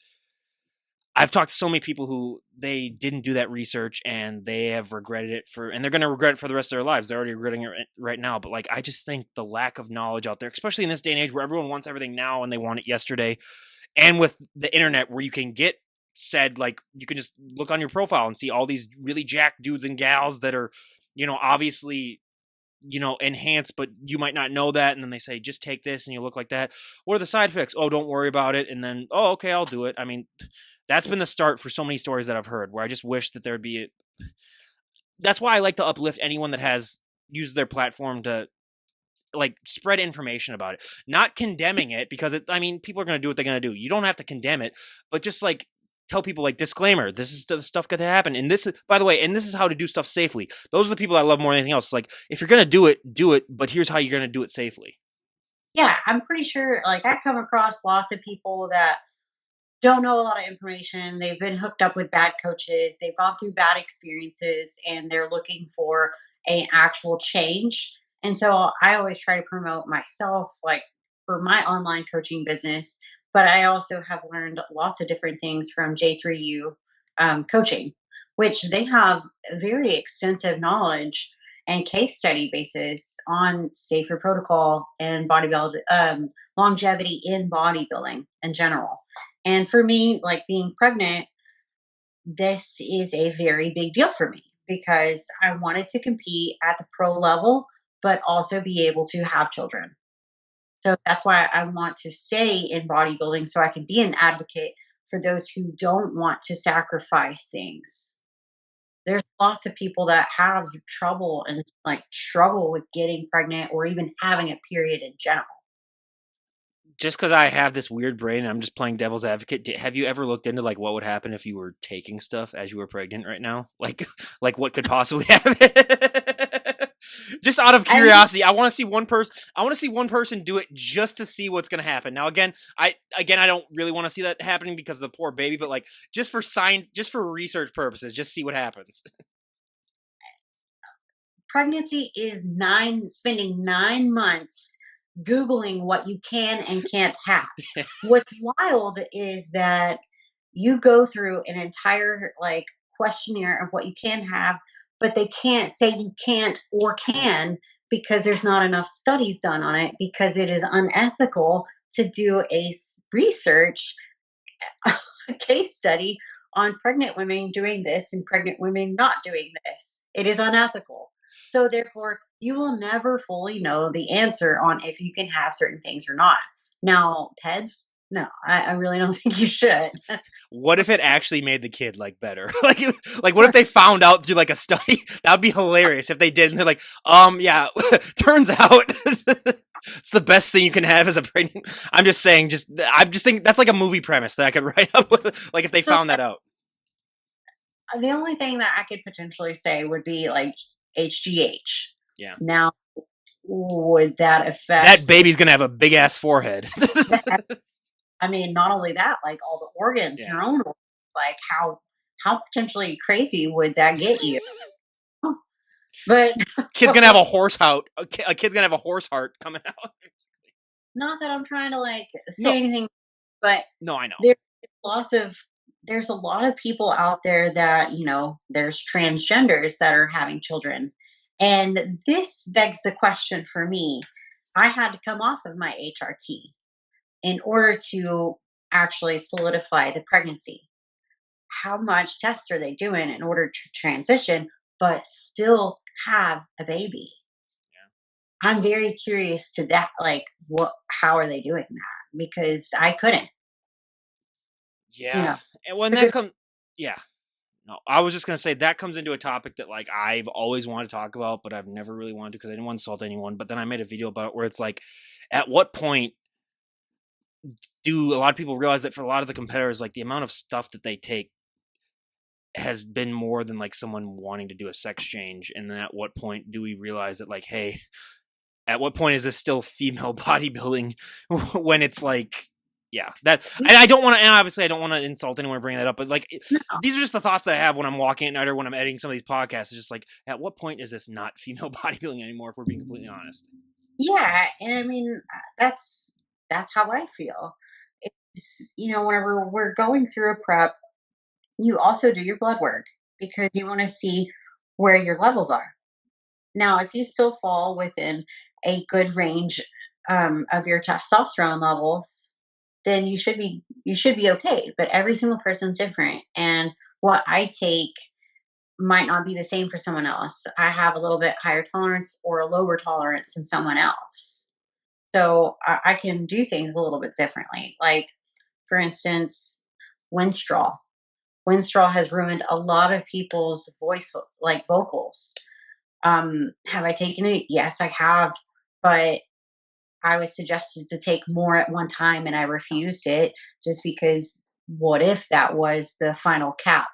I've talked to so many people who they didn't do that research and they have regretted it and they're going to regret it for the rest of their lives. They're already regretting it right now. But like, I just think the lack of knowledge out there, especially in this day and age where everyone wants everything now and they want it yesterday. And with the internet where you can get said, like, you can just look on your profile and see all these really jacked dudes and gals that are, obviously, enhanced, but you might not know that. And then they say, just take this and you look like that. What are the side effects? Oh, don't worry about it. And then, oh, okay, I'll do it. I mean, that's been the start for so many stories that I've heard where I just wish that there'd be that's why I like to uplift anyone that has used their platform to like spread information about it, not condemning it because people are going to do what they're going to do. You don't have to condemn it, but just like tell people like disclaimer, this is the stuff going to happen. And this is, by the way, and this is how to do stuff safely. Those are the people I love more than anything else. Like if you're going to do it, but here's how you're going to do it safely. Yeah, I'm pretty sure, like, I come across lots of people that don't know a lot of information. They've been hooked up with bad coaches. They've gone through bad experiences and they're looking for an actual change. And so I always try to promote myself, like for my online coaching business. But I also have learned lots of different things from J3U coaching, which they have very extensive knowledge and case study basis on safer protocol and bodybuilding, longevity in bodybuilding in general. And for me, like being pregnant, this is a very big deal for me because I wanted to compete at the pro level, but also be able to have children. So that's why I want to stay in bodybuilding so I can be an advocate for those who don't want to sacrifice things. There's lots of people that have trouble and like struggle with getting pregnant or even having a period in general. Just because I have this weird brain and I'm just playing devil's advocate, have you ever looked into like what would happen if you were taking stuff as you were pregnant right now? Like, like what could possibly happen? Just out of I mean, curiosity, I want to see one person. I want to see one person do it just to see what's going to happen. Now, I don't really want to see that happening because of the poor baby, but like just for science, just for research purposes, just see what happens. pregnancy is spending 9 months Googling what you can and can't have. What's wild is that you go through an entire like questionnaire of what you can have, but they can't say you can't or can because there's not enough studies done on it because it is unethical to do research a case study on pregnant women doing this and pregnant women not doing this. It is unethical. So therefore, you will never fully know the answer on if you can have certain things or not. Now, peds, no, I really don't think you should. What if it actually made the kid like better? Like what if they found out through like a study? That would be hilarious if they did. And they're like, yeah, turns out it's the best thing you can have as a pregnant. I'm just thinking that's like a movie premise that I could write up with, like if they So found that out. the only thing that I could potentially say would be like HGH. Yeah, Now, would that affect that baby's gonna have a big ass forehead. that? I mean, not only that, like all the organs, Yeah, your own organs, like how potentially crazy would that get you? But kid's gonna have a horse heart. A kid's gonna have a horse heart coming out. not that I'm trying to like say No, anything, but no, I know. there's lots of there's a lot of people out there that, there's transgenders that are having children. And this begs the question for me. I had to come off of my HRT in order to actually solidify the pregnancy. How much tests are they doing in order to transition, but still have a baby? I'm very curious to that. Like, how are they doing that? Because I couldn't, you Yeah, know, and when that because comes, yeah, no, I was just gonna say that comes into a topic that like I've always wanted to talk about, but I've never really wanted to because I didn't want to insult anyone. But then I made a video about it where it's like, at what point do a lot of people realize that for a lot of the competitors, like the amount of stuff that they take has been more than like someone wanting to do a sex change, and then at what point do we realize that like, hey, at what point is this still female bodybuilding when it's like, yeah, that, and I don't want to, and obviously I don't want to insult anyone or bring that up, but like, no, these are just the thoughts that I have when I'm walking at night or when I'm editing some of these podcasts. It's just like, at what point is this not female bodybuilding anymore? If we're being completely honest. yeah, and I mean that's how I feel. It's whenever we're going through a prep. you also do your blood work because you want to see where your levels are. Now, if you still fall within a good range of your testosterone levels, then you should be okay. But every single person's different, and what I take might not be the same for someone else. I have a little bit higher tolerance or a lower tolerance than someone else, so I can do things a little bit differently. Like, for instance, Winstraw. Winstraw has ruined a lot of people's voice, like vocals. Have I taken it? Yes, I have. But I was suggested to take more at one time and I refused it just because what if that was the final cap?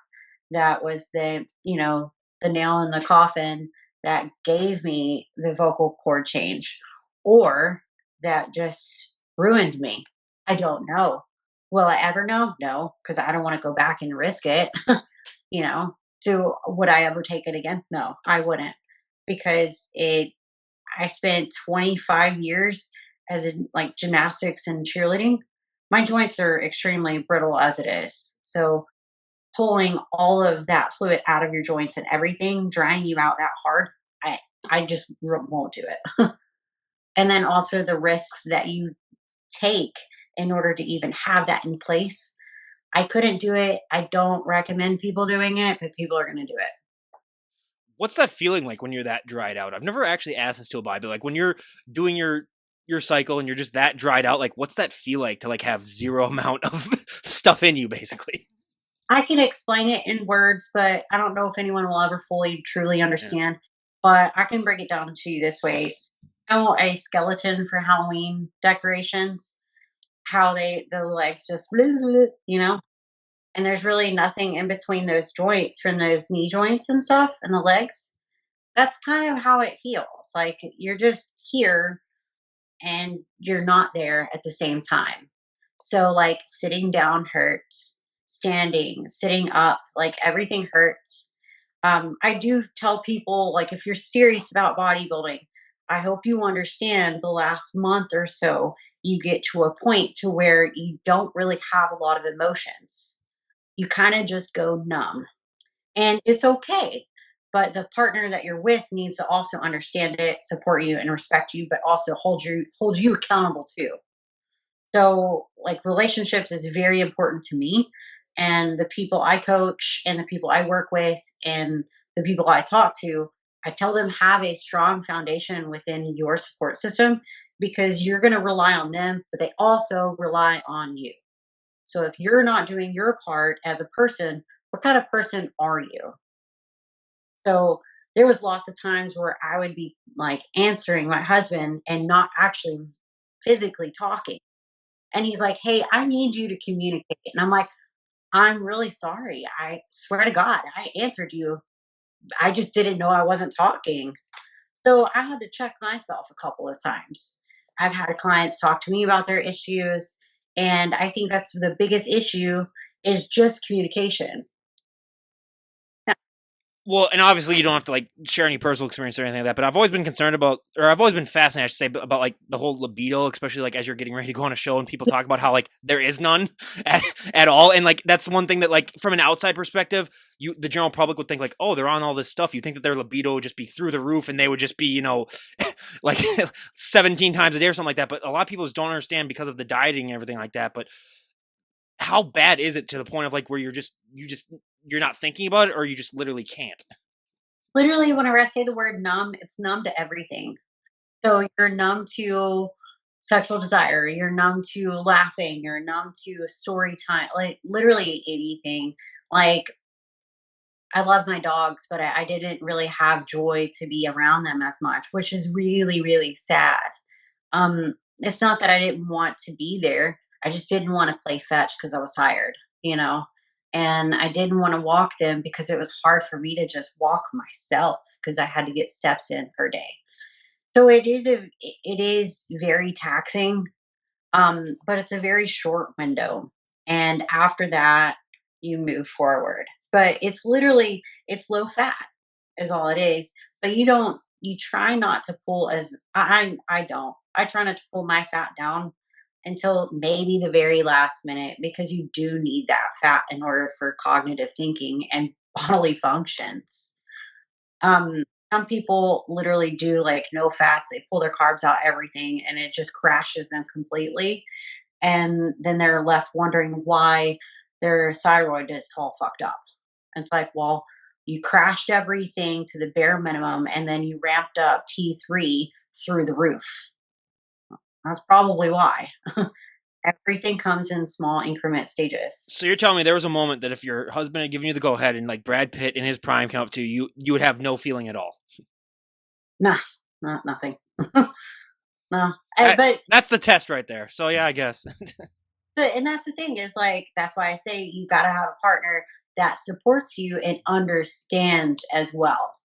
That was the nail in the coffin that gave me the vocal cord change, or that just ruined me. I don't know. Will I ever know? No, because I don't want to go back and risk it. you know, would I ever take it again? No, I wouldn't, because I spent 25 years as in like gymnastics and cheerleading. My joints are extremely brittle as it is. So pulling all of that fluid out of your joints and everything, drying you out that hard, I I just won't do it. And then also the risks that you take in order to even have that in place. I couldn't do it. I don't recommend people doing it, but people are going to do it. What's that feeling like when you're that dried out? I've never actually asked this to a body, but like when you're doing your cycle and you're just that dried out, like what's that feel like to like have zero amount of stuff in you, basically? I can explain it in words, but I don't know if anyone will ever fully truly Yeah. understand. But I can break it down to you this way. So a skeleton for Halloween decorations, how the legs just and there's really nothing in between those joints from those knee joints and stuff and the legs. That's kind of how it feels. Like you're just here and you're not there at the same time. So, like, sitting down hurts, standing, sitting up, like, everything hurts. I do tell people, like, if you're serious about bodybuilding, I hope you understand the last month or so, you get to a point to where you don't really have a lot of emotions. You kind of just go numb, and it's okay. But the partner that you're with needs to also understand it, support you, and respect you, but also hold you accountable too. So, like, relationships is very important to me, and the people I coach and the people I work with and the people I talk to, I tell them have a strong foundation within your support system because you're going to rely on them, but they also rely on you. So if you're not doing your part as a person, what kind of person are you? So there was lots of times where I would be like answering my husband and not actually physically talking. And he's like, "Hey, I need you to communicate." And I'm like, "I'm really sorry. I swear to God, I answered you. I just didn't know I wasn't talking." So I had to check myself a couple of times. I've had clients talk to me about their issues. And I think that's the biggest issue is just communication. Well, and obviously you don't have to like share any personal experience or anything like that, but I've always been concerned about, or I've always been fascinated, I should say, about like the whole libido, especially like as you're getting ready to go on a show and people talk about how like there is none at all. And like that's one thing that like from an outside perspective, the general public would think like, oh, they're on all this stuff. You think that their libido would just be through the roof and they would just be, like 17 times a day or something like that. But a lot of people just don't understand because of the dieting and everything like that. But how bad is it to the point of like where you're not thinking about it or you just literally can't? Literally, whenever I say the word numb, it's numb to everything. So you're numb to sexual desire, you're numb to laughing, you're numb to story time, like literally anything. Like, I love my dogs, but I didn't really have joy to be around them as much, which is really, really sad. It's not that I didn't want to be there. I just didn't want to play fetch because I was tired, you know? And I didn't want to walk them because it was hard for me to just walk myself because I had to get steps in per day. So it is very taxing, but it's a very short window. And after that, you move forward. But it's low fat is all it is. But you try not to pull as I don't. I try not to pull my fat down until maybe the very last minute because you do need that fat in order for cognitive thinking and bodily functions. Um, some people literally do like no fats, they pull their carbs out, everything, and it just crashes them completely. And then they're left wondering why their thyroid is all fucked up. It's like, well, you crashed everything to the bare minimum and then you ramped up T3 through the roof. That's probably why. Everything comes in small increment stages. So you're telling me there was a moment that if your husband had given you the go ahead and like Brad Pitt in his prime came up to you, you would have no feeling at all. Nah, not nothing. No, That, but that's the test right there. So yeah, I guess. and that's the thing is like that's why I say you got to have a partner that supports you and understands as well.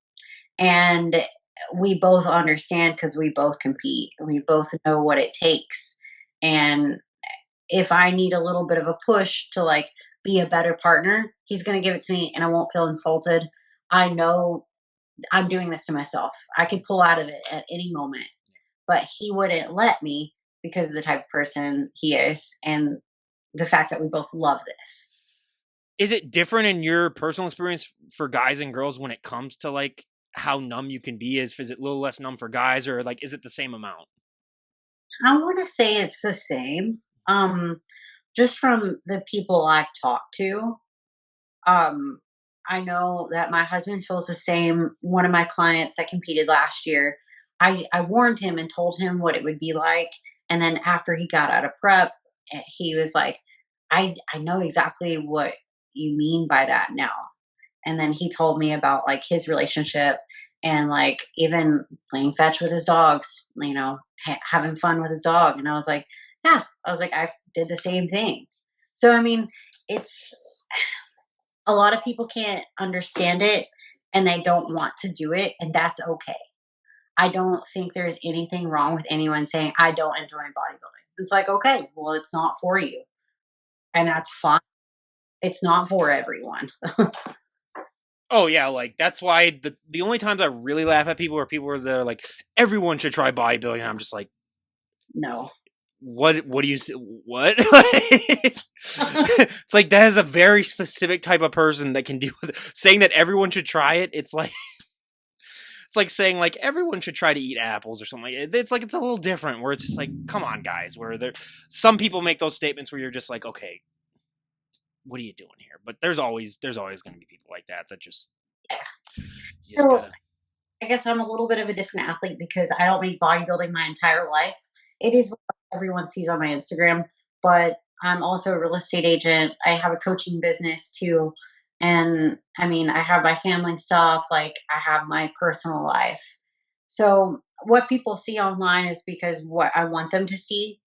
And we both understand because we both compete. We both know what it takes. And if I need a little bit of a push to like be a better partner, he's going to give it to me and I won't feel insulted. I know I'm doing this to myself. I could pull out of it at any moment, but he wouldn't let me because of the type of person he is and the fact that we both love this. Is it different in your personal experience for guys and girls when it comes to like how numb you can be? Is it a little less numb for guys or like is it the same amount? I want to say it's the same. Just from the people I've talked to, um, I know that my husband feels the same. One of my clients that competed last year, I warned him and told him what it would be like. And then after he got out of prep, he was like, I know exactly what you mean by that now. And then he told me about like his relationship and like even playing fetch with his dogs, having fun with his dog. And I was like, yeah, I was like, I did the same thing. So, I mean, it's a lot of people can't understand it and they don't want to do it. And that's okay. I don't think there's anything wrong with anyone saying, I don't enjoy bodybuilding. It's like, okay, well, it's not for you. And that's fine. It's not for everyone. Oh yeah, like that's why the only times I really laugh at people are people where they're like, everyone should try bodybuilding. And I'm just like, No. what do you what? It's like that is a very specific type of person that can deal with it. Saying that everyone should try it. It's like it's like saying like everyone should try to eat apples or something. It's like it's a little different where it's just like, come on, guys. Where there some people make those statements where you're just like, okay, what are you doing here? But there's always going to be people like that just Yeah. you just So gotta. I guess I'm a little bit of a different athlete because I don't make bodybuilding my entire life. It is what everyone sees on my Instagram, but I'm also a real estate agent. I have a coaching business too. And I mean, I have my family stuff, like I have my personal life. So what people see online is because what I want them to see.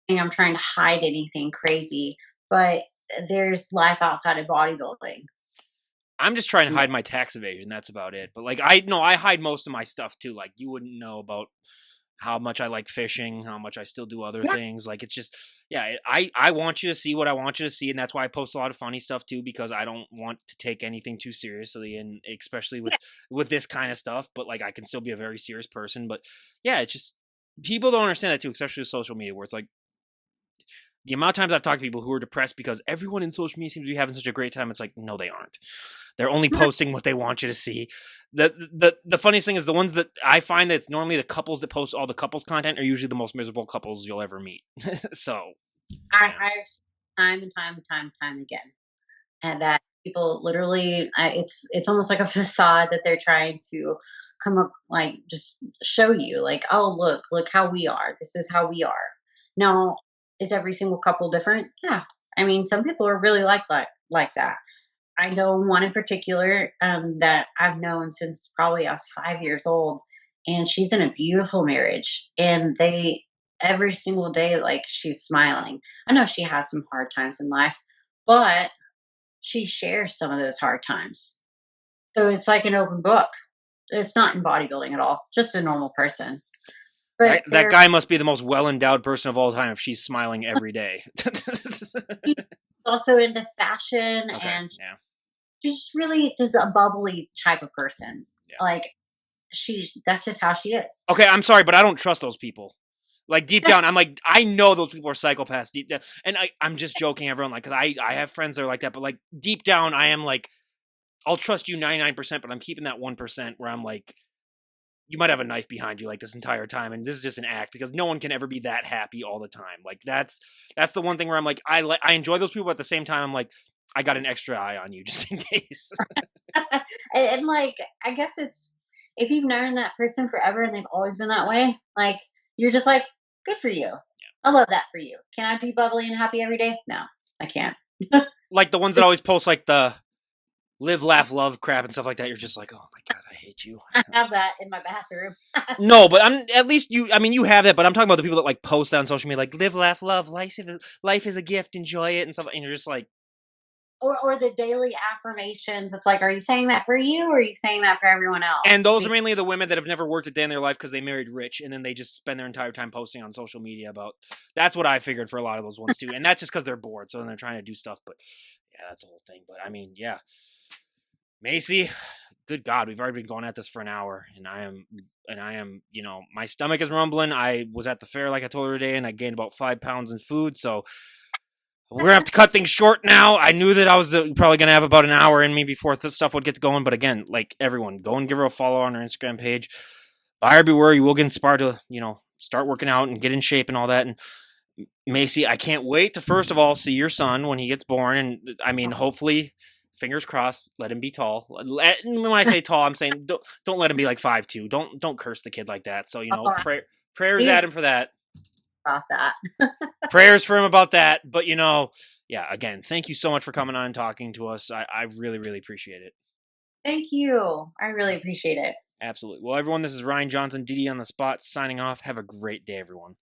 And I'm trying to hide anything crazy, but there's life outside of bodybuilding. I'm just trying to hide my tax evasion. That's about it. But like I know I hide most of my stuff too. Like you wouldn't know about how much I like fishing, how much I still do other Yeah. things. Like it's just yeah, I want you to see what I want you to see, and that's why I post a lot of funny stuff too, because I don't want to take anything too seriously, and especially with this kind of stuff. But like I can still be a very serious person. But yeah, it's just people don't understand that too, especially with social media, where it's like the amount of times I've talked to people who are depressed because everyone in social media seems to be having such a great time. It's like, no, they aren't. They're only posting what they want you to see. The funniest thing is the ones that I find that it's normally the couples that post all the couples content are usually the most miserable couples you'll ever meet. So I've seen time and time and time and time again, and that people literally, it's almost like a facade that they're trying to come up like just show you, like, oh look how we are. This is how we are. Now, is every single couple different? Yeah. I mean, some people are really like that. I know one in particular that I've known since probably I was 5 years old, and she's in a beautiful marriage. And they every single day, like she's smiling. I know she has some hard times in life, but she shares some of those hard times. So it's like an open book. It's not in bodybuilding at all, just a normal person. But that they're guy must be the most well endowed person of all time if she's smiling every day. also into fashion Okay, and yeah, she's really just a bubbly type of person. yeah. Like that's just how she is. Okay, I'm sorry, but I don't trust those people. Like deep down, I'm like, I know those people are psychopaths deep down. And I'm just joking, everyone, like, because I have friends that are like that, but like deep down, I am like, I'll trust you 99%, but I'm keeping that 1% where I'm like, you might have a knife behind you like this entire time, and this is just an act because no one can ever be that happy all the time. Like that's the one thing where I'm like, I enjoy those people, but at the same time, I'm like, I got an extra eye on you just in case. And like, I guess it's if you've known that person forever and they've always been that way, like you're just like, good for you. I love that for you. Can I be bubbly and happy every day? No, I can't. Like the ones that always post like the live, laugh, love crap and stuff like that. You're just like, oh my god, I hate you. I have that in my bathroom. No, but I'm at least you. I mean, you have that, but I'm talking about the people that like post that on social media, like live, laugh, love. Life is a gift. Enjoy it and stuff. And you're just like, Or the daily affirmations. It's like, are you saying that for you or are you saying that for everyone and else? those are mainly the women that have never worked a day in their life because they married rich, and then they just spend their entire time posting on social media about. That's what I figured for a lot of those ones too, and that's just because they're bored, so then they're trying to do stuff. But yeah, that's the whole thing. But I mean, yeah, Macy, good God, we've already been going at this for an hour, and I am, my stomach is rumbling. I was at the fair like I told her today, and I gained about 5 pounds in food, so we're gonna have to cut things short now. I knew that I was probably gonna have about an hour in me before this stuff would get going, but again, like everyone, go and give her a follow on her Instagram page. Buyer beware, you will get inspired to, start working out and get in shape and all that. And Macy, I can't wait to first of all see your son when he gets born, and I mean, hopefully, fingers crossed, let him be tall. When I say tall, I'm saying don't let him be like 5'2". Don't curse the kid like that. So prayers You at him for that. about that. Prayers for him about that. But yeah, again, thank you so much for coming on and talking to us. I really, really appreciate it. Thank you. I really appreciate it. Absolutely. Well, everyone, this is Ryan Johnson, DD on the spot, signing off. Have a great day, everyone.